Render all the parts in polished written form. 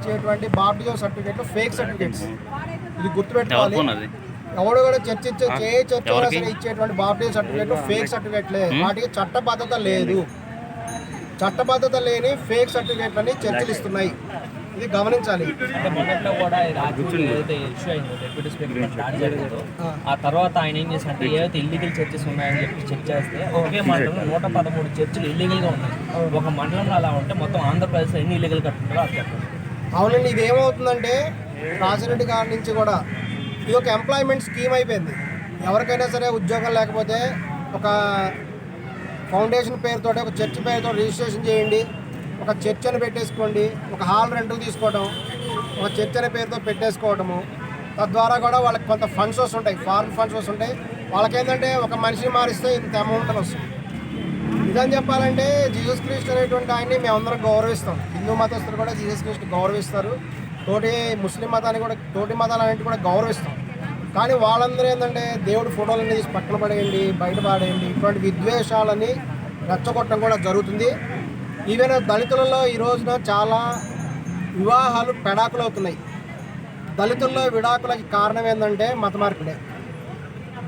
ఇచ్చేటువంటి బాప్టిజం సర్టిఫికేట్లు fake certificates. ఇది గుర్తుపెట్టుకోవాలి. ఎవడు కూడా చర్చ సరే ఇచ్చేటువంటి బాప్టిజం సర్టిఫికేట్ ఫేక్ సర్టిఫికేట్లే. వాటికి చట్టబద్ధత లేదు. చట్టబద్ధత లేని ఫేక్ సర్టిఫికేట్లని చర్చలు ఇస్తున్నాయి. ఇది గమనించాలి. మొన్నట్లో కూడా ఏదైతే ఇష్యూ అయిందో డిప్యూటీ స్పీకర్ దాడి జరిగిందో ఆ తర్వాత ఆయన ఏం చేశారంటే ఏదైతే ఇల్లీగల్ చర్చెస్ ఉన్నాయని చెప్పి చెక్ చేస్తే ఒకే మండలంలో 113 చర్చిలు ఇల్లీగల్గా ఉన్నాయి. ఒక మండలంలో అలా ఉంటే మొత్తం ఆంధ్రప్రదేశ్లో ఎన్ని ఇల్లీగల్ కట్టుకుంటారో అది చెప్పండి. అవునండి, ఇది ఏమవుతుందంటే రాజిరెడ్డి గారి నుంచి కూడా ఇది ఒక ఎంప్లాయ్మెంట్ స్కీమ్ అయిపోయింది. ఎవరికైనా సరే ఉద్యోగం లేకపోతే ఒక ఫౌండేషన్ పేరుతో ఒక చర్చ్ పేరుతో రిజిస్ట్రేషన్ చేయండి, ఒక చర్చ్ అని పెట్టేసుకోండి, ఒక హాల్ రెంట్కి తీసుకోవడం, ఒక చర్చ్ అనే పేరుతో పెట్టేసుకోవడము. తద్వారా కూడా వాళ్ళకి కొంత ఫండ్స్ వస్తుంటాయి, ఫారెన్ ఫండ్స్ వస్తుంటాయి. వాళ్ళకేంటంటే ఒక మనిషిని మారిస్తే ఇంత అమౌంట్ అని వస్తుంది. నిజం చెప్పాలంటే జీసస్ క్రీస్తు అనేటువంటి ఆయన్ని మేమందరం గౌరవిస్తాం. హిందూ మతస్థులు కూడా జీసస్ క్రీస్తు గౌరవిస్తారు. తోటి ముస్లిం మతాన్ని కూడా, తోటి మతాలన్నింటి కూడా గౌరవిస్తాం. కానీ వాళ్ళందరూ ఏంటంటే దేవుడి ఫోటోలన్నీ తీసి పక్కన పడేయండి, బయట పడేయండి, ఇటువంటి విద్వేషాలని రెచ్చగొట్టడం కూడా జరుగుతుంది. ఈవెన్ దళితులలో ఈ రోజున చాలా వివాహాలు పెడాకులు అవుతున్నాయి. దళితుల్లో విడాకులకి కారణం ఏంటంటే మత మార్పిడే.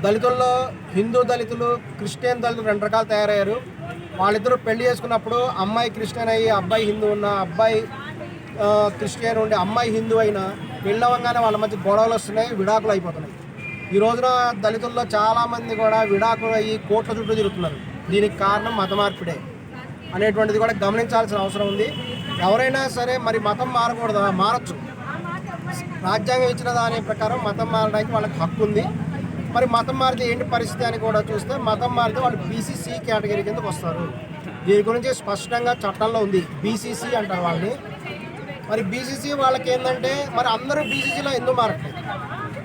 దళితుల్లో హిందూ దళితులు, క్రిస్టియన్ దళితులు 2 రకాలు తయారయ్యారు. వాళ్ళిద్దరూ పెళ్లి చేసుకున్నప్పుడు అమ్మాయి క్రిస్టియన్ అయ్యి అబ్బాయి హిందూ ఉన్న, అబ్బాయి క్రిస్టియన్ ఉండి అమ్మాయి హిందూ అయినా పెళ్ళవగానే వాళ్ళ మధ్య గొడవలు వస్తున్నాయి, విడాకులు అయిపోతున్నాయి. ఈ రోజున దళితుల్లో చాలామంది కూడా విడాకులు అయ్యి కోట్ల చుట్టూ తిరుగుతున్నారు. దీనికి కారణం మత మార్పిడే అనేటువంటిది కూడా గమనించాల్సిన అవసరం ఉంది. ఎవరైనా సరే మరి మతం మారకూడదా? మారచ్చు. రాజ్యాంగం ఇచ్చిన దాని ప్రకారం మతం మారడానికి వాళ్ళకి హక్కు ఉంది. మరి మతం మారితే ఏంటి పరిస్థితి అని కూడా చూస్తే, మతం మారితే వాళ్ళు బీసీసీ కేటగిరీ కిందకు వస్తారు. దీని గురించి స్పష్టంగా చట్టంలో ఉంది. బీసీసీ అంటారు వాళ్ళని. మరి బీసీసీ వాళ్ళకి ఏంటంటే మరి అందరూ బీసీసీలో ఎందుకు మారట్లేదు?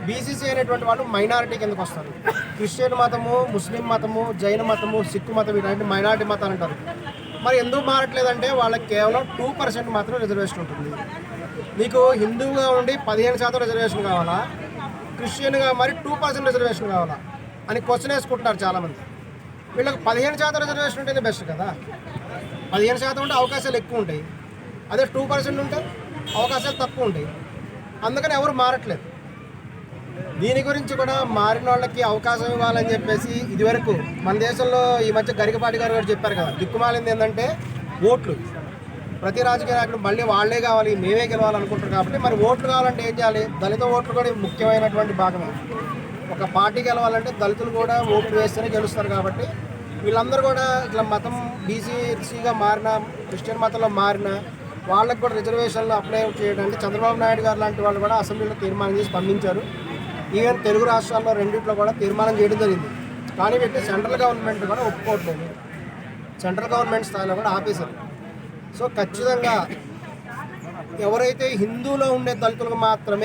బీసీసీ అనేటువంటి వాళ్ళు మైనారిటీ కిందకు వస్తారు. క్రిస్టియన్ మతము, ముస్లిం మతము, జైన మతము, సిక్కు మతం ఇలాంటి మైనారిటీ మతాలు అంటారు. మరి ఎందుకు మారట్లేదంటే వాళ్ళకి కేవలం 2% మాత్రం రిజర్వేషన్ ఉంటుంది. మీకు హిందువుగా ఉండి 15% రిజర్వేషన్ కావాలా, క్రిస్టియన్గా మరి 2% రిజర్వేషన్ కావాలా అని క్వశ్చన్ వేసుకుంటున్నారు చాలామంది. వీళ్ళకి 15% రిజర్వేషన్ ఉంటేనే బెస్ట్ కదా. 15% ఉంటే అవకాశాలు ఎక్కువ ఉంటాయి. అదే 2% ఉంటే అవకాశాలు తక్కువ ఉంటాయి. అందుకని ఎవరు మారట్లేదు. దీని గురించి కూడా మారిన వాళ్ళకి అవకాశం ఇవ్వాలని చెప్పేసి ఇదివరకు మన దేశంలో ఈ మధ్య గరికపాటి గారు కూడా చెప్పారు కదా, దిక్కుమాలింది ఏంటంటే ఓట్లు. ప్రతి రాజకీయ నాయకుడు మళ్ళీ వాళ్ళే కావాలి, మేమే గెలవాలనుకుంటారు. కాబట్టి మరి ఓట్లు కావాలంటే ఏం చేయాలి? దళిత ఓట్లు కూడా ముఖ్యమైనటువంటి భాగమే. ఒక పార్టీ గెలవాలంటే దళితులు కూడా ఓట్లు వేస్తేనే గెలుస్తారు. కాబట్టి వీళ్ళందరూ కూడా ఇట్లా మతం బీసీసీగా మారిన, క్రిస్టియన్ మతంలో మారిన వాళ్ళకి కూడా రిజర్వేషన్లు అప్లై చేయడానికి చంద్రబాబు నాయుడు గారు లాంటి వాళ్ళు కూడా అసెంబ్లీలో తీర్మానం చేసి పంపించారు. ఈవెన్ తెలుగు రాష్ట్రాల్లో రెండిట్లో కూడా తీర్మానం చేయడం జరిగింది. కానీ వీటిని సెంట్రల్ గవర్నమెంట్ కూడా ఒప్పుకోవట్లేదు. సెంట్రల్ గవర్నమెంట్ స్థాయిలో కూడా ఆపేశారు. సో ఖచ్చితంగా ఎవరైతే హిందూలో ఉండే దళితులకు మాత్రమే